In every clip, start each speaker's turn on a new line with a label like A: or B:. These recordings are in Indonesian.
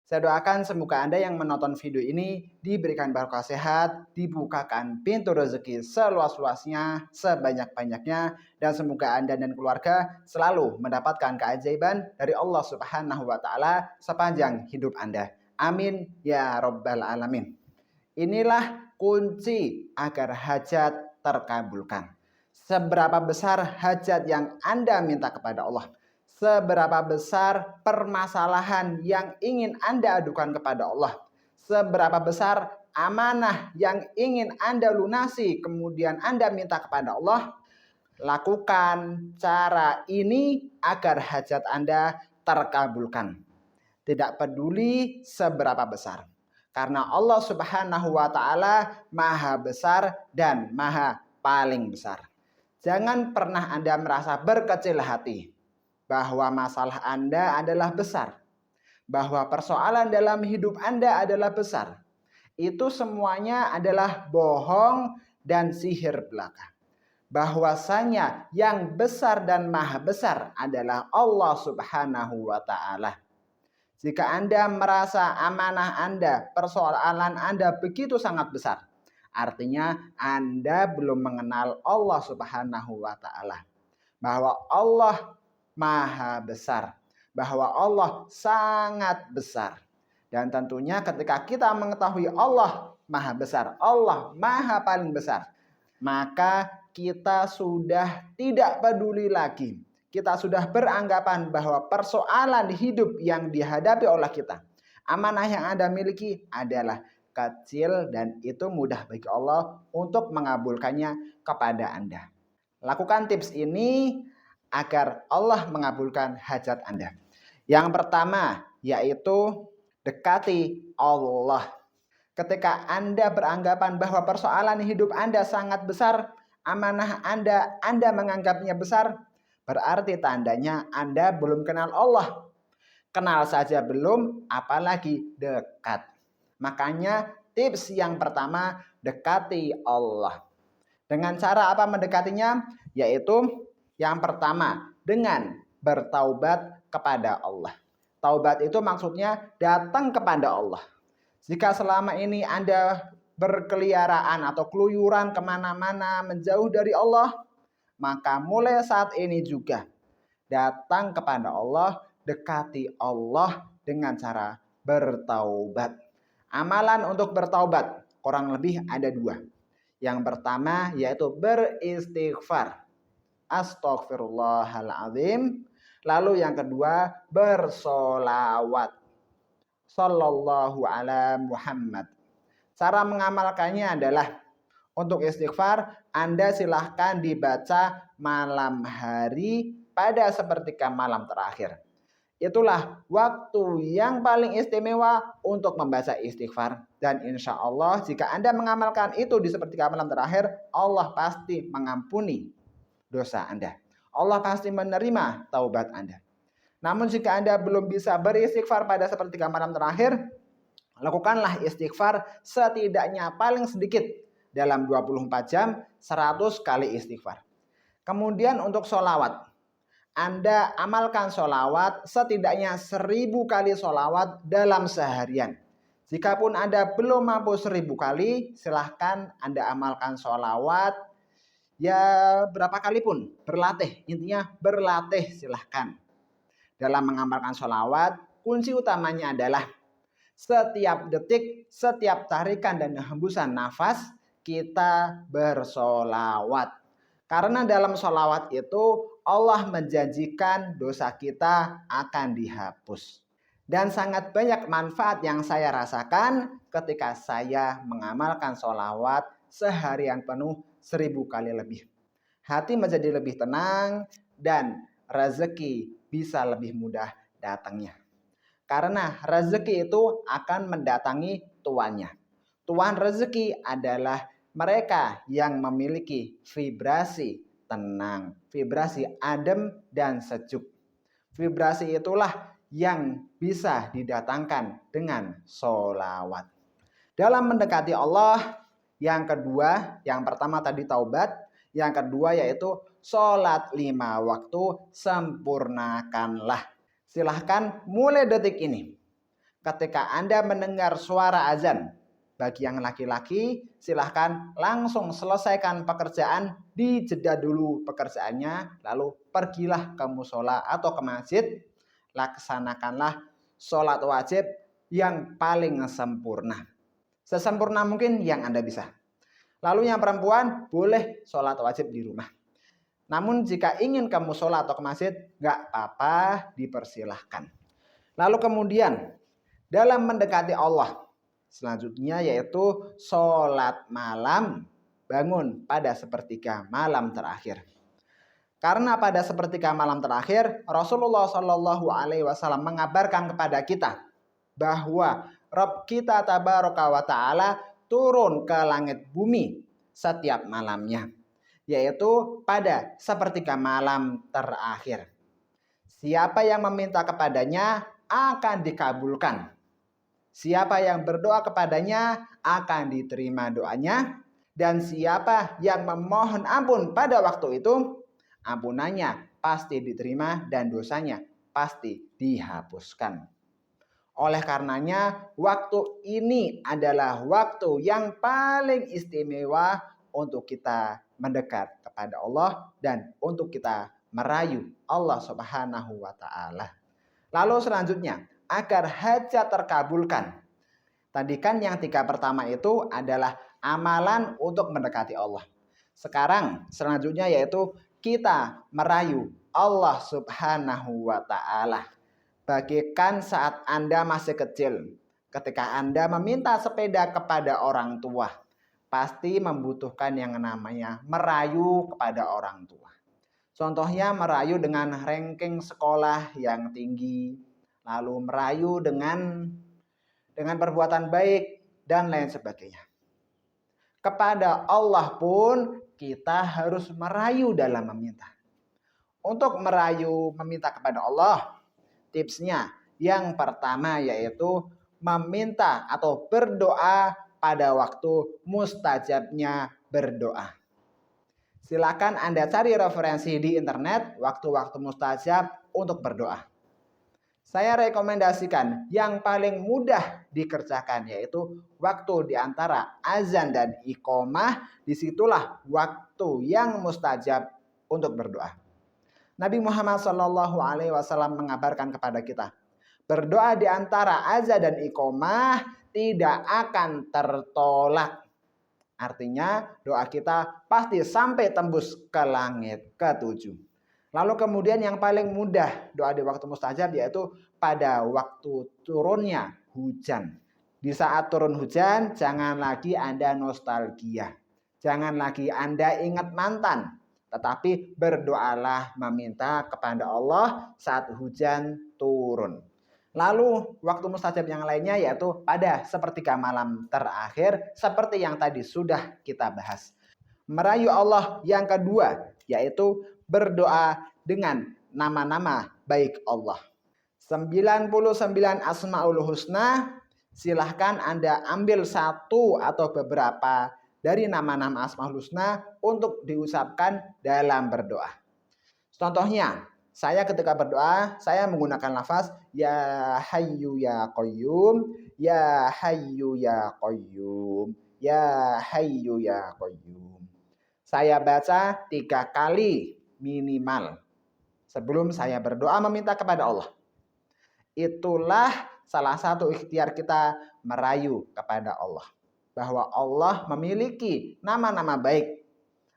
A: Saya doakan semoga Anda yang menonton video ini diberikan barokah sehat, dibukakan pintu rezeki seluas-luasnya, sebanyak-banyaknya, dan semoga Anda dan keluarga selalu mendapatkan keajaiban dari Allah Subhanahu wa Ta'ala sepanjang hidup Anda. Amin ya Rabbal 'Alamin. Inilah kunci agar hajat terkabulkan. Seberapa besar hajat yang Anda minta kepada Allah, seberapa besar permasalahan yang ingin Anda adukan kepada Allah, seberapa besar amanah yang ingin Anda lunasi, kemudian Anda minta kepada Allah, lakukan cara ini agar hajat Anda terkabulkan. Tidak peduli seberapa besar. Karena Allah Subhanahu wa Ta'ala Maha besar dan Maha paling besar. Jangan pernah Anda merasa berkecil hati bahwa masalah Anda adalah besar, bahwa persoalan dalam hidup Anda adalah besar. Itu semuanya adalah bohong dan sihir belaka. Bahwasanya yang besar dan maha besar adalah Allah Subhanahu wa Ta'ala. Jika Anda merasa amanah Anda, persoalan Anda begitu sangat besar, artinya Anda belum mengenal Allah Subhanahu wa Ta'ala. Bahwa Allah Maha besar, bahwa Allah sangat besar. Dan tentunya ketika kita mengetahui Allah Maha besar, Allah Maha paling besar, maka kita sudah tidak peduli lagi. Kita sudah beranggapan bahwa persoalan hidup yang dihadapi oleh kita, amanah yang Anda miliki adalah kecil dan itu mudah bagi Allah untuk mengabulkannya kepada Anda. Lakukan tips ini agar Allah mengabulkan hajat Anda. Yang pertama yaitu dekati Allah. Ketika Anda beranggapan bahwa persoalan hidup Anda sangat besar, amanah Anda menganggapnya besar, berarti tandanya Anda belum kenal Allah. Kenal saja belum, apalagi dekat. Makanya tips yang pertama, dekati Allah. Dengan cara apa mendekatinya? Yaitu yang pertama, dengan bertaubat kepada Allah. Taubat itu maksudnya datang kepada Allah. Jika selama ini Anda berkeliaraan atau keluyuran kemana-mana menjauh dari Allah, maka mulai saat ini juga datang kepada Allah, dekati Allah dengan cara bertaubat. Amalan untuk bertaubat kurang lebih ada dua. Yang pertama yaitu beristighfar. Astaghfirullahaladzim. Lalu yang kedua bersolawat. Sallallahu ala Muhammad. Cara mengamalkannya adalah untuk istighfar Anda silahkan dibaca malam hari pada sepertiga malam terakhir. Itulah waktu yang paling istimewa untuk membaca istighfar. Dan insya Allah jika Anda mengamalkan itu di sepertiga malam terakhir, Allah pasti mengampuni dosa Anda. Allah pasti menerima taubat Anda. Namun jika Anda belum bisa beristighfar pada sepertiga malam terakhir, lakukanlah istighfar setidaknya paling sedikit dalam 24 jam 100 kali istighfar. Kemudian untuk sholawat. Anda amalkan sholawat setidaknya 1000 kali sholawat dalam seharian. Jikapun Anda belum mampu 1000 kali, silahkan Anda amalkan sholawat ya berapa kali pun. Berlatih, intinya berlatih silahkan. Dalam mengamalkan sholawat, kunci utamanya adalah setiap detik, setiap tarikan dan hembusan nafas, kita bersolawat. Karena dalam sholawat itu Allah menjanjikan dosa kita akan dihapus. Dan sangat banyak manfaat yang saya rasakan ketika saya mengamalkan sholawat seharian penuh 1000 kali lebih. Hati menjadi lebih tenang dan rezeki bisa lebih mudah datangnya. Karena rezeki itu akan mendatangi tuannya. Tuan rezeki adalah mereka yang memiliki vibrasi tenang, vibrasi adem dan sejuk. Vibrasi itulah yang bisa didatangkan dengan sholawat. Dalam mendekati Allah, yang kedua, yang pertama tadi taubat, yang kedua yaitu sholat 5 waktu, sempurnakanlah. Silahkan mulai detik ini. ketika Anda mendengar suara azan, bagi yang laki-laki silahkan langsung selesaikan pekerjaan, dijeda dulu pekerjaannya, lalu pergilah ke musola atau ke masjid, laksanakanlah sholat wajib yang paling sempurna. Sesempurna mungkin yang Anda bisa. Lalu yang perempuan boleh sholat wajib di rumah. Namun jika ingin ke musola atau ke masjid, nggak apa-apa, dipersilahkan. Lalu kemudian dalam mendekati Allah, selanjutnya yaitu sholat malam, bangun pada sepertiga malam terakhir. Karena pada sepertiga malam terakhir, Rasulullah Shallallahu Alaihi Wasallam mengabarkan kepada kita bahwa Rabb kita Tabaraka wa Ta'ala turun ke langit bumi setiap malamnya, yaitu pada sepertiga malam terakhir. Siapa yang meminta kepadanya akan dikabulkan. Siapa yang berdoa kepadanya akan diterima doanya. Dan siapa yang memohon ampun pada waktu itu, ampunannya pasti diterima dan dosanya pasti dihapuskan. Oleh karenanya, waktu ini adalah waktu yang paling istimewa untuk kita mendekat kepada Allah dan untuk kita merayu Allah Subhanahu wa Ta'ala. Lalu selanjutnya, agar hajat terkabulkan. Tadi kan yang 3 pertama itu adalah amalan untuk mendekati Allah. Sekarang selanjutnya yaitu kita merayu Allah Subhanahu wa Ta'ala. Bagaikan saat Anda masih kecil, ketika Anda meminta sepeda kepada orang tua, pasti membutuhkan yang namanya merayu kepada orang tua. Contohnya merayu dengan ranking sekolah yang tinggi, lalu merayu dengan perbuatan baik dan lain sebagainya. Kepada Allah pun kita harus merayu dalam meminta. Untuk merayu meminta kepada Allah, tipsnya yang pertama yaitu meminta atau berdoa pada waktu mustajabnya berdoa. Silakan Anda cari referensi di internet waktu-waktu mustajab untuk berdoa. Saya rekomendasikan yang paling mudah dikerjakan yaitu waktu di antara azan dan iqomah. Disitulah waktu yang mustajab untuk berdoa. Nabi Muhammad SAW mengabarkan kepada kita, berdoa di antara azan dan iqomah tidak akan tertolak. Artinya doa kita pasti sampai tembus ke langit ke-7. Lalu kemudian yang paling mudah doa di waktu mustajab yaitu pada waktu turunnya hujan. Di saat turun hujan jangan lagi Anda nostalgia. Jangan lagi Anda ingat mantan. Tetapi berdoalah meminta kepada Allah saat hujan turun. Lalu waktu mustajab yang lainnya yaitu pada sepertiga malam terakhir seperti yang tadi sudah kita bahas. Merayu Allah yang kedua yaitu berdoa dengan nama-nama baik Allah. 99 Asmaul Husna, silahkan Anda ambil satu atau beberapa dari nama-nama Asmaul Husna untuk diucapkan dalam berdoa. Contohnya, saya ketika berdoa, saya menggunakan lafaz Ya Hayyu Ya Qayyum, Ya Hayyu Ya Qayyum, Ya Hayyu Ya Qayyum. Saya baca 3 kali minimal sebelum saya berdoa meminta kepada Allah. Itulah salah satu ikhtiar kita merayu kepada Allah. Bahwa Allah memiliki nama-nama baik.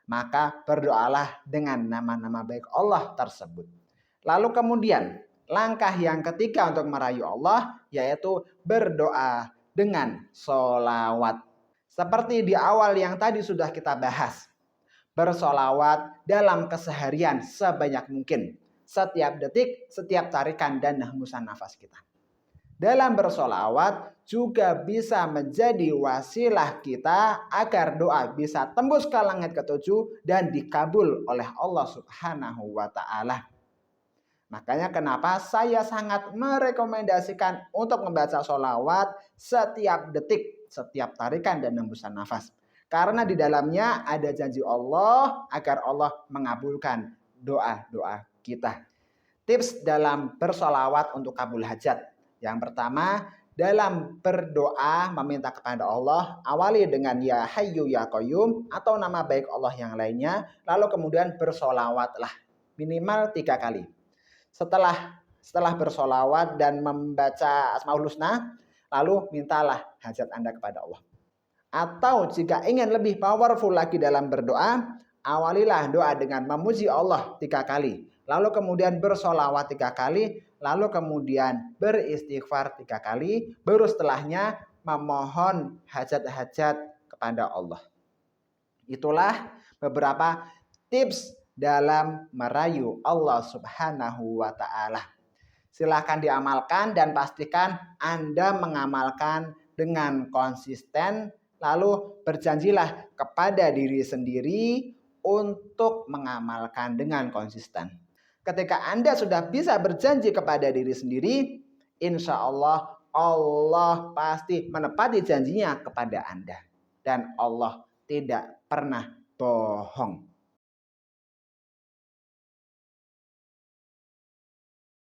A: Maka berdoalah dengan nama-nama baik Allah tersebut. Lalu kemudian langkah yang ketiga untuk merayu Allah yaitu berdoa dengan sholawat. Seperti di awal yang tadi sudah kita bahas. Bersolawat dalam keseharian sebanyak mungkin. Setiap detik, setiap tarikan dan hembusan nafas kita. Dalam bersolawat juga bisa menjadi wasilah kita agar doa bisa tembus ke langit ke-7 dan dikabul oleh Allah Subhanahu wa Ta'ala. Makanya kenapa saya sangat merekomendasikan untuk membaca sholawat setiap detik, setiap tarikan dan hembusan nafas. Karena di dalamnya ada janji Allah agar Allah mengabulkan doa-doa kita. Tips dalam bersolawat untuk kabul hajat. Yang pertama, dalam berdoa meminta kepada Allah, awali dengan ya hayyu ya qayyum atau nama baik Allah yang lainnya, lalu kemudian bersolawatlah minimal 3 kali. Setelah bersolawat dan membaca Asmaul Husna, lalu mintalah hajat Anda kepada Allah. Atau jika ingin lebih powerful lagi dalam berdoa, awalilah doa dengan memuji Allah 3 kali, lalu kemudian bersolawat 3 kali, lalu kemudian beristighfar 3 kali, baru setelahnya memohon hajat-hajat kepada Allah. Itulah beberapa tips dalam merayu Allah Subhanahu wa Ta'ala. Silahkan diamalkan dan pastikan Anda mengamalkan dengan konsisten, lalu berjanjilah kepada diri sendiri untuk mengamalkan dengan konsisten. Ketika Anda sudah bisa berjanji kepada diri sendiri, insya Allah pasti menepati janjinya kepada Anda. Dan Allah tidak pernah bohong.